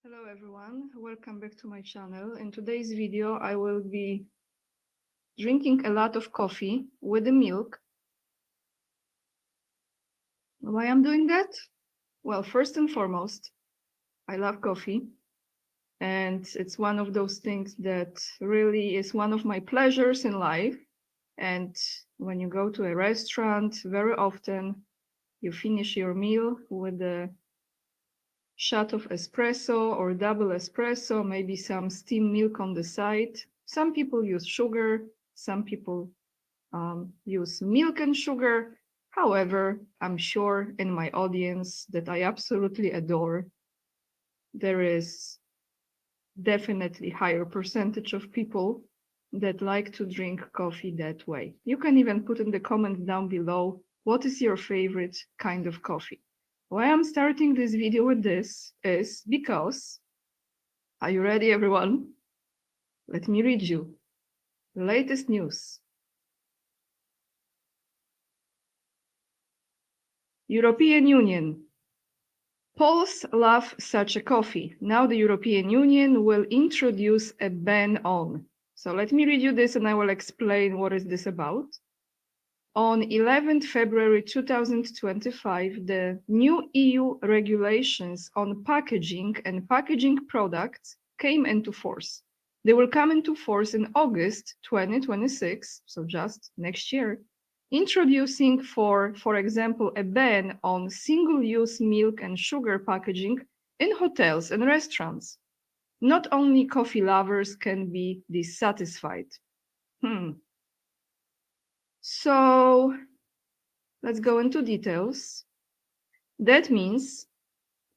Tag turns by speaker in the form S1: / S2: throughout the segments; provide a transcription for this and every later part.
S1: Hello everyone, welcome back to my channel. In today's video I will be drinking a lot of coffee with the milk. Why I'm doing that? Well, first and foremost, I love coffee and it's one of those things that really is one of my pleasures in life. And when you go to a restaurant, very often you finish your meal with a shot of espresso or double espresso, maybe some steamed milk on the side. Some people use sugar, some people use milk and sugar. However, I'm sure in my audience that I absolutely adore, there is definitely higher percentage of people that like to drink coffee that way. You can even put in the comments down below, what is your favorite kind of coffee? Why I'm starting this video with this is because, are you ready everyone? Let me read you. Latest news. European Union. Poles love such a coffee. Now the European Union will introduce a ban on. So let me read you this and I will explain what is this about. On 11th February 2025, the new EU regulations on packaging and packaging products came into force. They will come into force in August 2026, so just next year, introducing, for example, a ban on single-use milk and sugar packaging in hotels and restaurants. Not only coffee lovers can be dissatisfied. So let's go into details. That means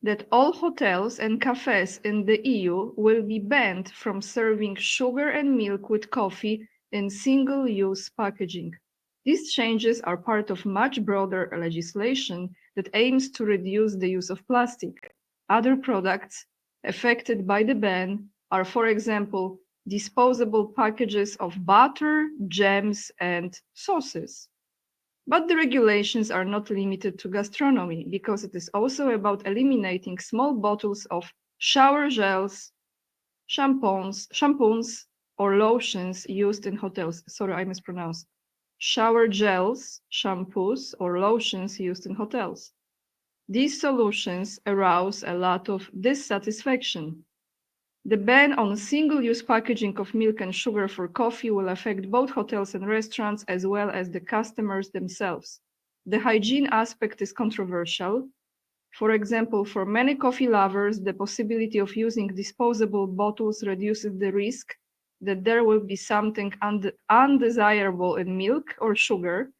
S1: that all hotels and cafes in the EU will be banned from serving sugar and milk with coffee in single-use packaging. These changes are part of much broader legislation that aims to reduce the use of plastic. Other products affected by the ban are, for example, disposable packages of butter, jams, and sauces. But the regulations are not limited to gastronomy, because it is also about eliminating small bottles of shower gels, shampoos, or lotions used in hotels. Sorry, I mispronounced. Shower gels, shampoos, or lotions used in hotels. These solutions arouse a lot of dissatisfaction. The ban on single-use packaging of milk and sugar for coffee will affect both hotels and restaurants as well as the customers themselves. The hygiene aspect is controversial. For example, for many coffee lovers, the possibility of using disposable bottles reduces the risk that there will be something undesirable in milk or sugar,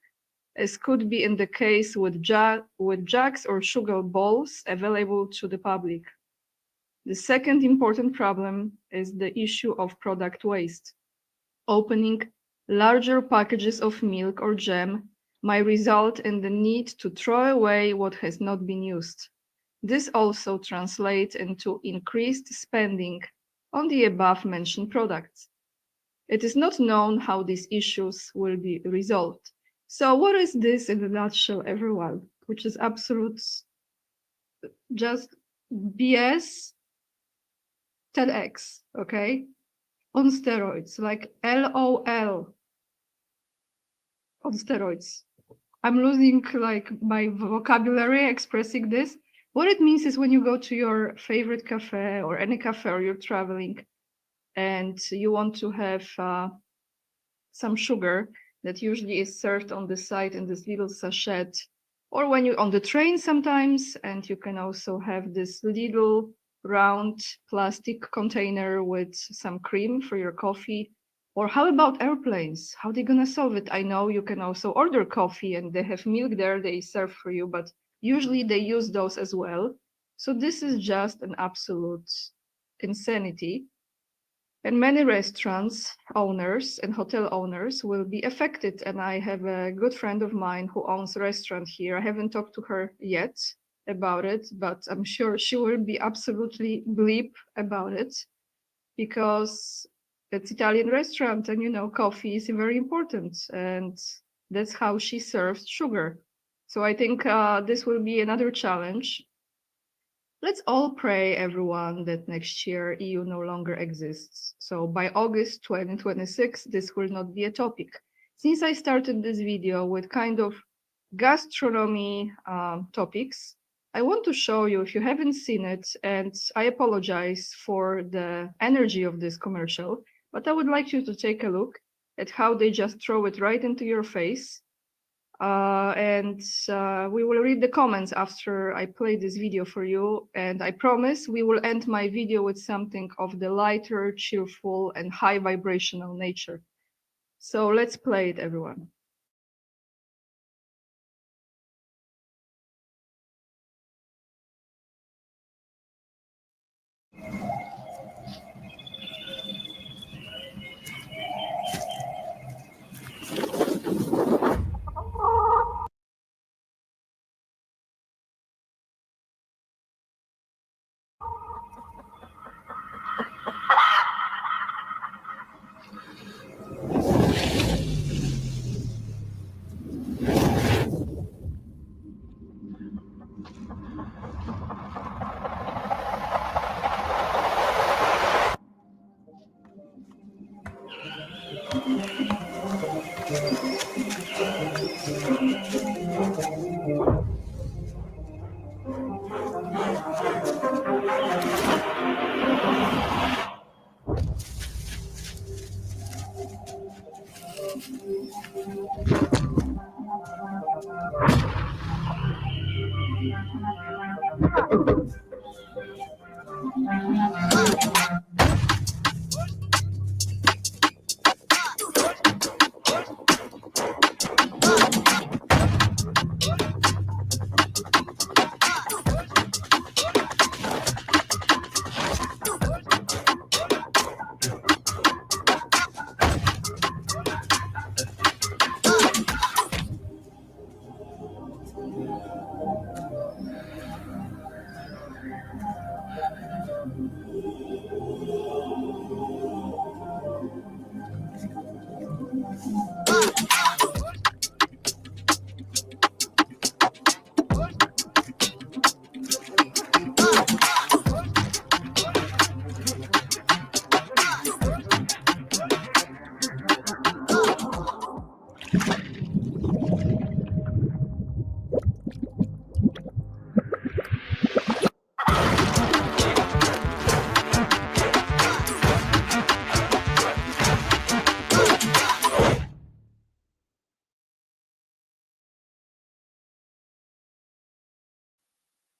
S1: as could be in the case with jugs or sugar bowls available to the public. The second important problem is the issue of product waste. Opening larger packages of milk or jam might result in the need to throw away what has not been used. This also translates into increased spending on the above-mentioned products. It is not known how these issues will be resolved. So what is this in a nutshell, everyone? Which is absolute just BS 10x, okay? On steroids, like LOL on steroids. I'm losing like my vocabulary expressing this. What it means is when you go to your favorite cafe or any cafe or you're traveling and you want to have some sugar that usually is served on the side in this little sachet, or when you're on the train sometimes, and you can also have this little round plastic container with some cream for your coffee. Or how about airplanes? How are they gonna solve it? I know you can also order coffee and they have milk there, they serve for you, but usually they use those as well. So this is just an absolute insanity. And many restaurants owners and hotel owners will be affected. And I have a good friend of mine who owns a restaurant here. I haven't talked to her yet about it, but I'm sure she will be absolutely bleep about it, because it's Italian restaurant and, you know, coffee is very important. And that's how she serves sugar. So I think this will be another challenge. Let's all pray, everyone, that next year EU no longer exists. So by August 2026, this will not be a topic. Since I started this video with kind of gastronomy topics, I want to show you, if you haven't seen it, and I apologize for the energy of this commercial, but I would like you to take a look at how they just throw it right into your face. We will read the comments after I play this video for you. And I promise we will end my video with something of the lighter, cheerful, and high vibrational nature. So let's play it, everyone.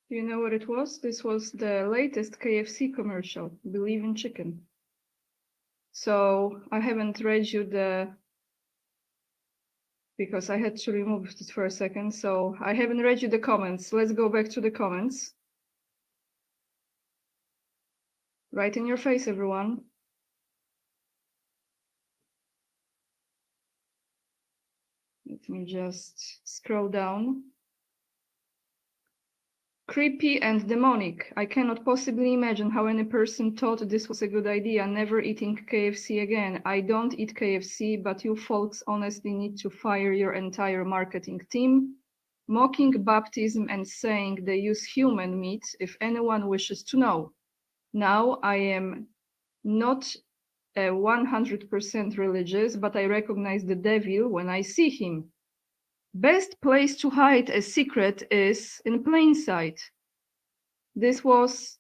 S1: Do you know what it was? This was the latest KFC commercial, Believe in Chicken. So I haven't read you because I had to remove it for a second. So I haven't read you the comments. Let's go back to the comments. Right in your face, everyone. Let me just scroll down. Creepy and demonic. I cannot possibly imagine how any person thought this was a good idea, never eating KFC again. I don't eat KFC, but you folks honestly need to fire your entire marketing team. Mocking baptism and saying they use human meat, if anyone wishes to know. Now, I am not 100% religious, but I recognize the devil when I see him. Best place to hide a secret is in plain sight. This was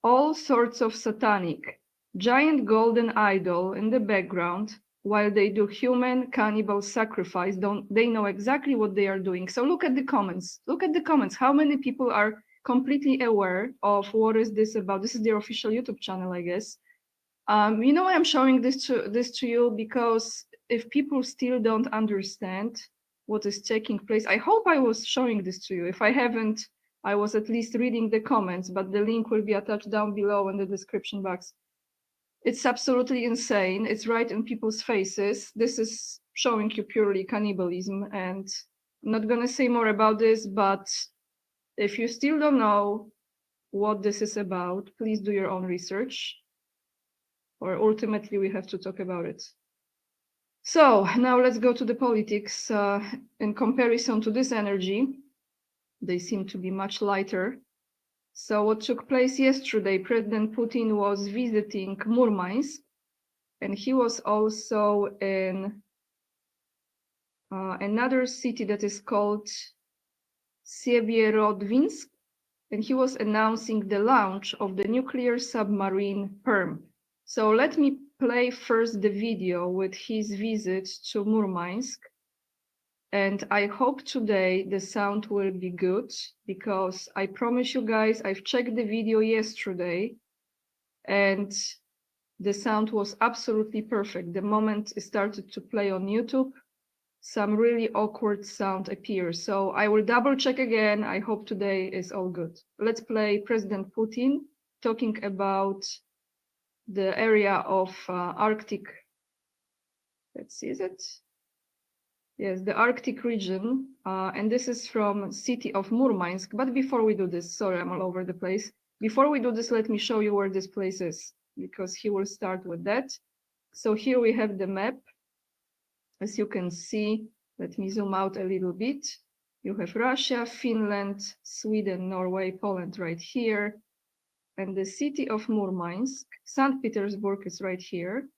S1: all sorts of satanic. Giant golden idol in the background, while they do human cannibal sacrifice. They know exactly what they are doing. So look at the comments. Look at the comments. How many people are completely aware of what is this about? This is their official YouTube channel, I guess. You know, I'm showing this to you because if people still don't understand what is taking place, I hope I was showing this to you. If I haven't, I was at least reading the comments, but the link will be attached down below in the description box. It's absolutely insane. It's right in people's faces. This is showing you purely cannibalism, and I'm not gonna say more about this, but if you still don't know what this is about, please do your own research, or ultimately we have to talk about it. So now let's go to the politics. In comparison to this energy, they seem to be much lighter. So what took place yesterday, President Putin was visiting Murmansk, and he was also in another city that is called Sievierodvinsk, and he was announcing the launch of the nuclear submarine Perm. So let me play first the video with his visit to Murmansk. And I hope today the sound will be good, because I promise you guys, I've checked the video yesterday and the sound was absolutely perfect. The moment it started to play on YouTube, some really awkward sound appears. So I will double check again. I hope today is all good. Let's play President Putin talking about the area of Arctic. Let's see, is it? Yes, the Arctic region. And this is from city of Murmansk. But before we do this, sorry, I'm all over the place. Before we do this, let me show you where this place is, because he will start with that. So here we have the map. As you can see, let me zoom out a little bit. You have Russia, Finland, Sweden, Norway, Poland right here. And the city of Murmansk, St. Petersburg is right here.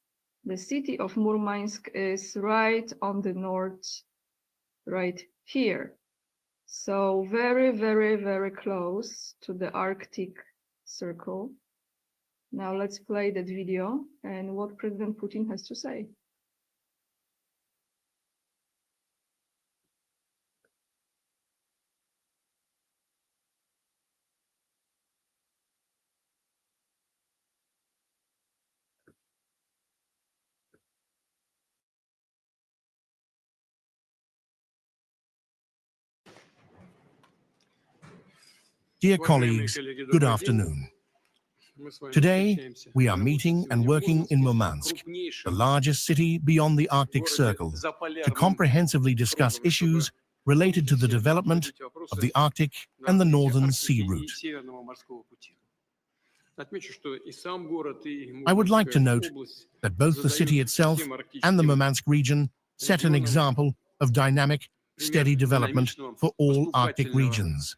S1: The city of Murmansk is right on the north, right here. So very, very, very close to the Arctic Circle. Now let's play that video and what President Putin has to say.
S2: Dear colleagues, good afternoon. Today, we are meeting and working in Murmansk, the largest city beyond the Arctic Circle, to comprehensively discuss issues related to the development of the Arctic and the Northern Sea Route. I would like to note that both the city itself and the Murmansk region set an example of dynamic, steady development for all Arctic regions.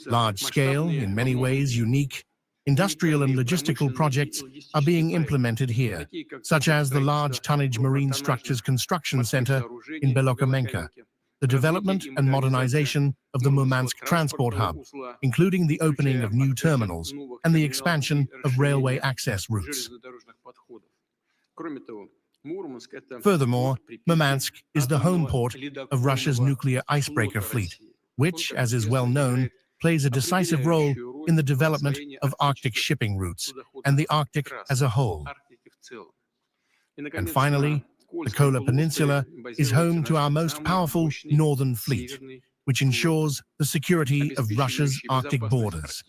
S2: Large-scale, in many ways unique, industrial and logistical projects are being implemented here, such as the Large Tonnage Marine Structures Construction Center in Belokamenka, the development and modernization of the Murmansk Transport Hub, including the opening of new terminals and the expansion of railway access routes. Furthermore, Murmansk is the home port of Russia's nuclear icebreaker fleet, which, as is well known, plays a decisive role in the development of Arctic shipping routes and the Arctic as a whole. And finally, the Kola Peninsula is home to our most powerful northern fleet, which ensures the security of Russia's Arctic borders.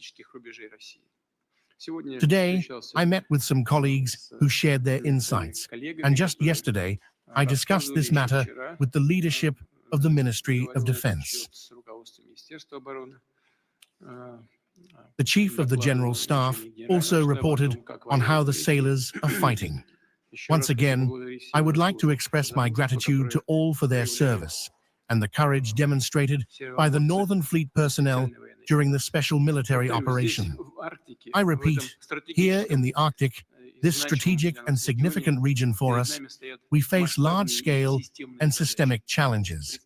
S2: Today, I met with some colleagues who shared their insights, and just yesterday, I discussed this matter with the leadership of the Ministry of Defense. The Chief of the General Staff also reported on how the sailors are fighting. Once again, I would like to express my gratitude to all for their service and the courage demonstrated by the Northern Fleet personnel during the special military operation. I repeat, here in the Arctic, this strategic and significant region for us, we face large-scale and systemic challenges.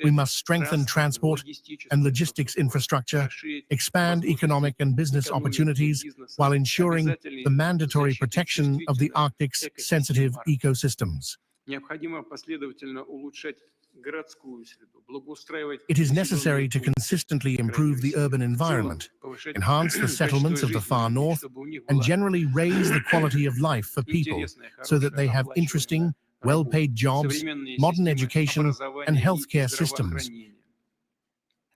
S2: We must strengthen transport and logistics infrastructure, expand economic and business opportunities, while ensuring the mandatory protection of the Arctic's sensitive ecosystems. It is necessary to consistently improve the urban environment, enhance the settlements of the far north, and generally raise the quality of life for people so that they have interesting, well-paid jobs, modern education, and healthcare systems,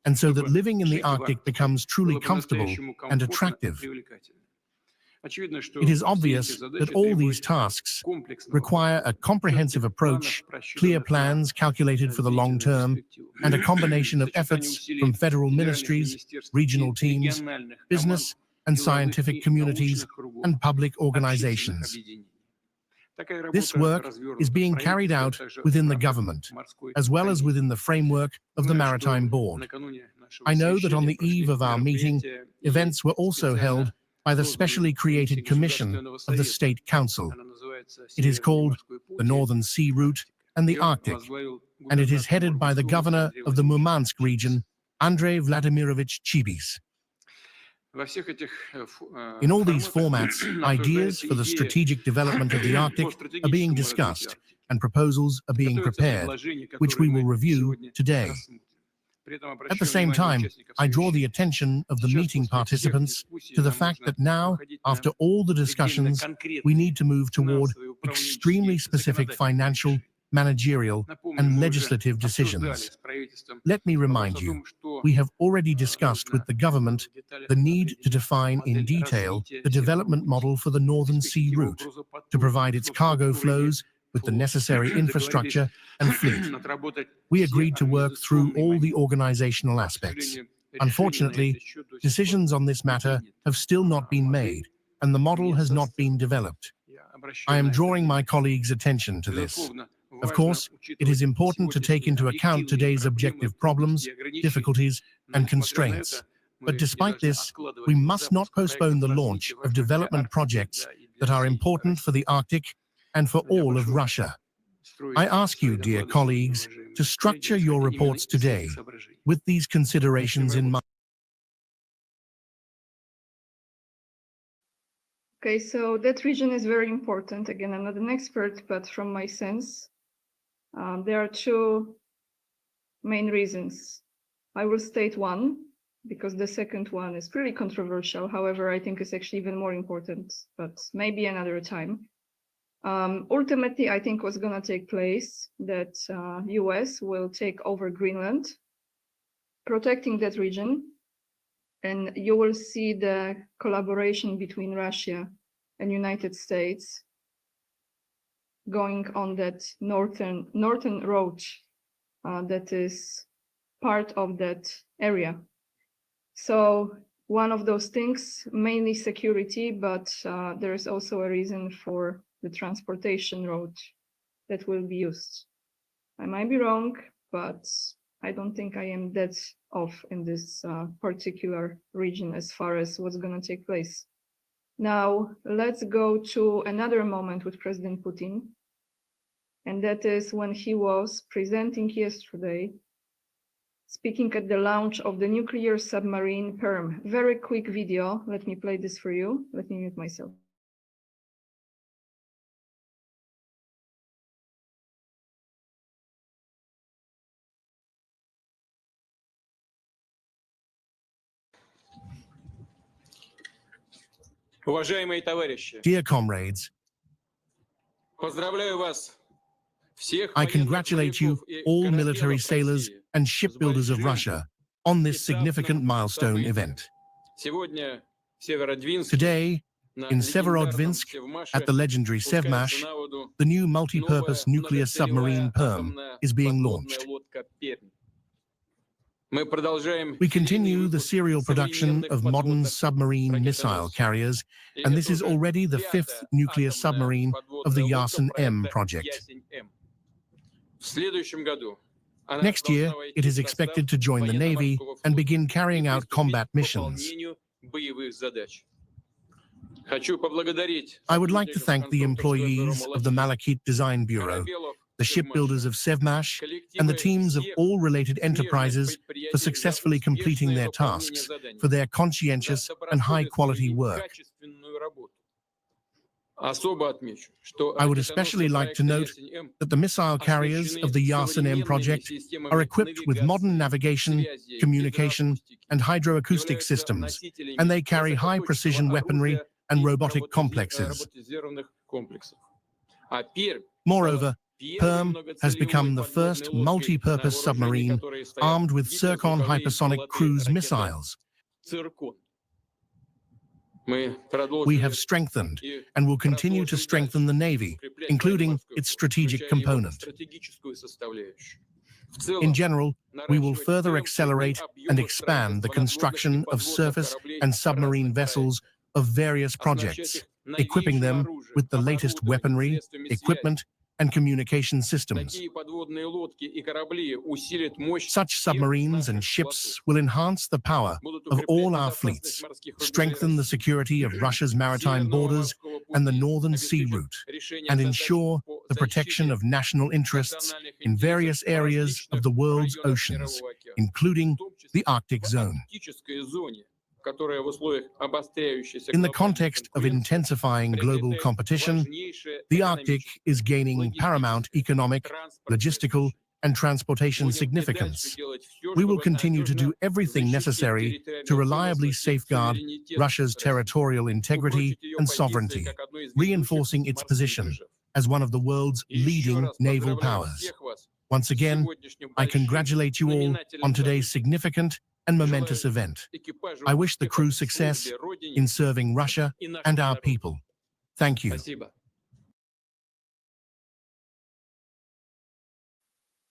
S2: and so that living in the Arctic becomes truly comfortable and attractive. It is obvious that all these tasks require a comprehensive approach, clear plans calculated for the long term, and a combination of efforts from federal ministries, regional teams, business and scientific communities, and public organizations. This work is being carried out within the government, as well as within the framework of the Maritime Board. I know that on the eve of our meeting, events were also held by the specially created commission of the State Council. It is called the Northern Sea Route and the Arctic, and it is headed by the governor of the Murmansk region, Andrei Vladimirovich Chibis. In all these formats, ideas for the strategic development of the Arctic are being discussed and proposals are being prepared, which we will review today. At the same time, I draw the attention of the meeting participants to the fact that now, after all the discussions, we need to move toward extremely specific financial, managerial, and legislative decisions. Let me remind you, we have already discussed with the government the need to define in detail the development model for the Northern Sea Route to provide its cargo flows with the necessary infrastructure and fleet. We agreed to work through all the organizational aspects. Unfortunately, decisions on this matter have still not been made, and the model has not been developed. I am drawing my colleagues' attention to this. Of course, it is important to take into account today's objective problems, difficulties, and constraints. But despite this, we must not postpone the launch of development projects that are important for the Arctic and for all of Russia. I ask you, dear colleagues, to structure your reports today with these considerations in mind.
S1: Okay, so that region is very important. Again, I'm not an expert, but from my sense, there are two main reasons. I will state one, because the second one is pretty controversial. However, I think it's actually even more important, but maybe another time. Ultimately, I think what's going to take place that US will take over Greenland, protecting that region, and you will see the collaboration between Russia and United States going on that northern road that is part of that area. So one of those things, mainly security, but there is also a reason for the transportation road that will be used. I might be wrong, but I don't think I am that off in this particular region as far as what's going to take place. Now, let's go to another moment with President Putin, and that is when he was presenting yesterday, speaking at the launch of the nuclear submarine Perm. Very quick video. Let me play this for you. Let me mute myself.
S2: Dear comrades, I congratulate you, all military sailors and shipbuilders of Russia, on this significant milestone event. Today, in Severodvinsk, at the legendary Sevmash, the new multi-purpose nuclear submarine Perm is being launched. We continue the serial production of modern submarine missile carriers, and this is already the 5th nuclear submarine of the Yasen-M project. Next year, it is expected to join the Navy and begin carrying out combat missions. I would like to thank the employees of the Malachit Design Bureau, the shipbuilders of Sevmash, and the teams of all related enterprises for successfully completing their tasks, for their conscientious and high-quality work. I would especially like to note that the missile carriers of the Yasen-M project are equipped with modern navigation, communication, and hydroacoustic systems, and they carry high-precision weaponry and robotic complexes. Moreover, Perm has become the first multi-purpose submarine armed with Zircon hypersonic cruise missiles. We have strengthened and will continue to strengthen the Navy, including its strategic component. In general, we will further accelerate and expand the construction of surface and submarine vessels of various projects, equipping them with the latest weaponry, equipment, and communication systems. Such submarines and ships will enhance the power of all our fleets, strengthen the security of Russia's maritime borders and the Northern Sea route, and ensure the protection of national interests in various areas of the world's oceans, including the Arctic zone. In the context of intensifying global competition, the Arctic is gaining paramount economic, logistical, and transportation significance. We will continue to do everything necessary to reliably safeguard Russia's territorial integrity and sovereignty, reinforcing its position as one of the world's leading naval powers. Once again, I congratulate you all on today's significant and momentous event. I wish the crew success in serving Russia and our people. Thank you.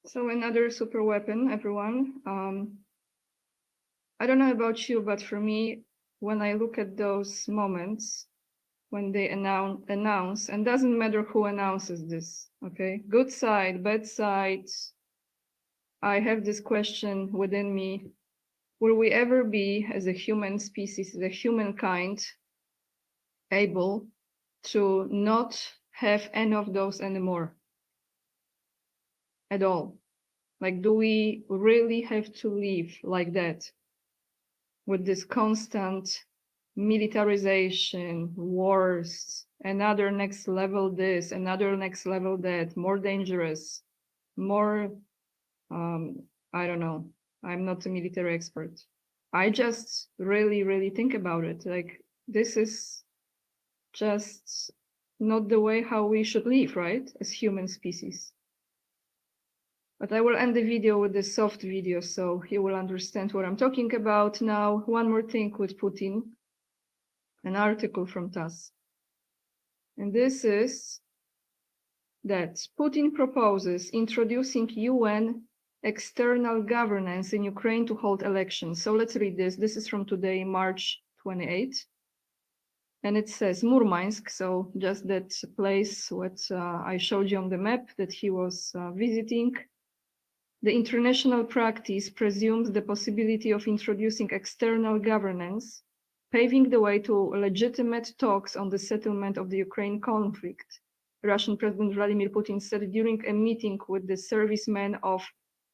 S1: So another super weapon, everyone. I don't know about you, but for me, when I look at those moments when they announce, and doesn't matter who announces this, okay? Good side, bad side, I have this question within me. Will we ever be, as a human species, as a humankind, able to not have any of those anymore? At all? Like, do we really have to live like that? With this constant militarization, wars, another next level this, another next level that, more dangerous, more, I don't know. I'm not a military expert. I just really think about it. Like, this is just not the way how we should live, right? As human species. But I will end the video with the soft video so you will understand what I'm talking about. Now, one more thing with Putin, an article from TASS. And this is that Putin proposes introducing UN external governance in Ukraine to hold elections. So let's read this. This is from today, March 28. And it says Murmansk, so just that place what I showed you on the map that he was visiting. The international practice presumes the possibility of introducing external governance, paving the way to legitimate talks on the settlement of the Ukraine conflict. Russian President Vladimir Putin said during a meeting with the servicemen of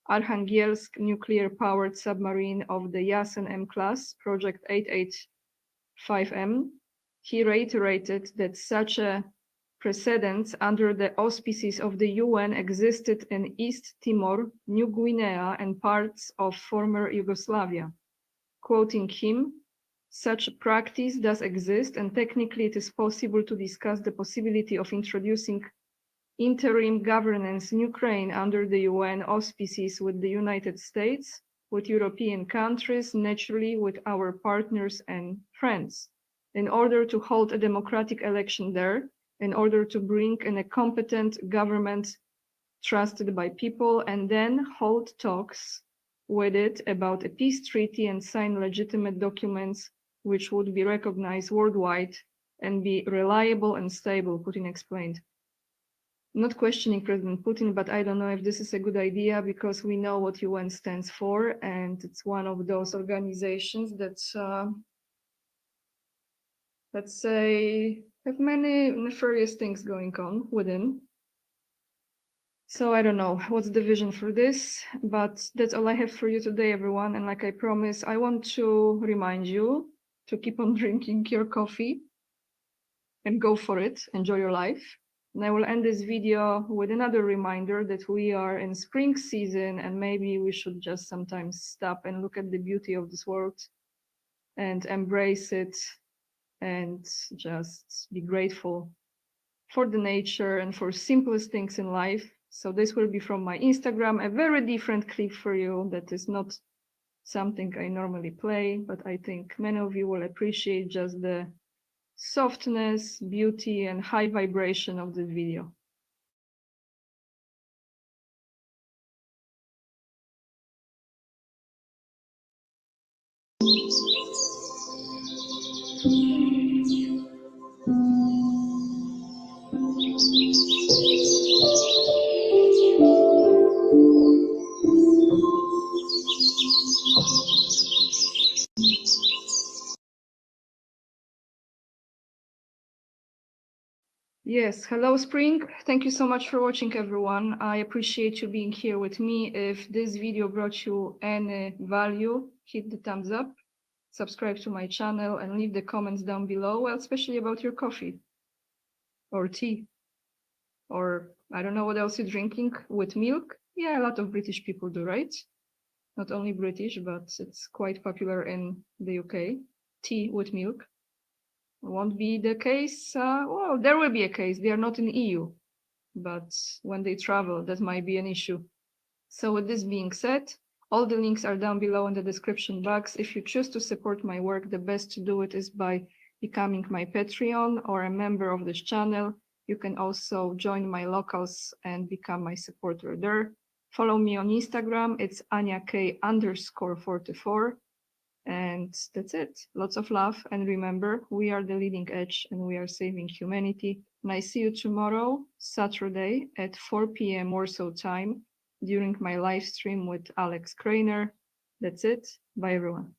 S1: Arkhangelsk nuclear-powered submarine of the Yasen M class, Project 885M, he reiterated that such a precedent under the auspices of the UN existed in East Timor, New Guinea, and parts of former Yugoslavia. Quoting him, such practice does exist, and technically it is possible to discuss the possibility of introducing interim governance in Ukraine under the UN auspices with the United States, with European countries, naturally with our partners and friends, in order to hold a democratic election there, in order to bring in a competent government trusted by people, and then hold talks with it about a peace treaty and sign legitimate documents which would be recognized worldwide and be reliable and stable, Putin explained. Not questioning President Putin, but I don't know if this is a good idea because we know what UN stands for, and it's one of those organizations that, let's say, have many nefarious things going on within. So I don't know what's the vision for this, but that's all I have for you today, everyone. And like I promised, I want to remind you to keep on drinking your coffee and go for it. Enjoy your life. And I will end this video with another reminder that we are in spring season and maybe we should just sometimes stop and look at the beauty of this world and embrace it and just be grateful for the nature and for simplest things in life. So this will be from my Instagram, a very different clip for you that is not something I normally play, but I think many of you will appreciate just the softness, beauty, and high vibration of this video. Yes, hello Spring. Thank you so much for watching, everyone. I appreciate you being here with me. If this video brought you any value, hit the thumbs up, subscribe to my channel, and leave the comments down below, well, especially about your coffee or tea, or I don't know what else you're drinking with milk. Yeah, a lot of British people do, right? Not only British, but it's quite popular in the UK. Tea with milk. Won't be the case. Well, there will be a case. They are not in EU, but when they travel, that might be an issue. So with this being said, all the links are down below in the description box. If you choose to support my work, the best to do it is by becoming my Patreon or a member of this channel. You can also join my locals and become my supporter there. Follow me on Instagram. It's AniaK_44. And that's it. Lots of love. And remember, we are the leading edge and we are saving humanity. And I see you tomorrow, Saturday at 4 p.m. Warsaw time during my live stream with Alex Krainer. That's it. Bye, everyone.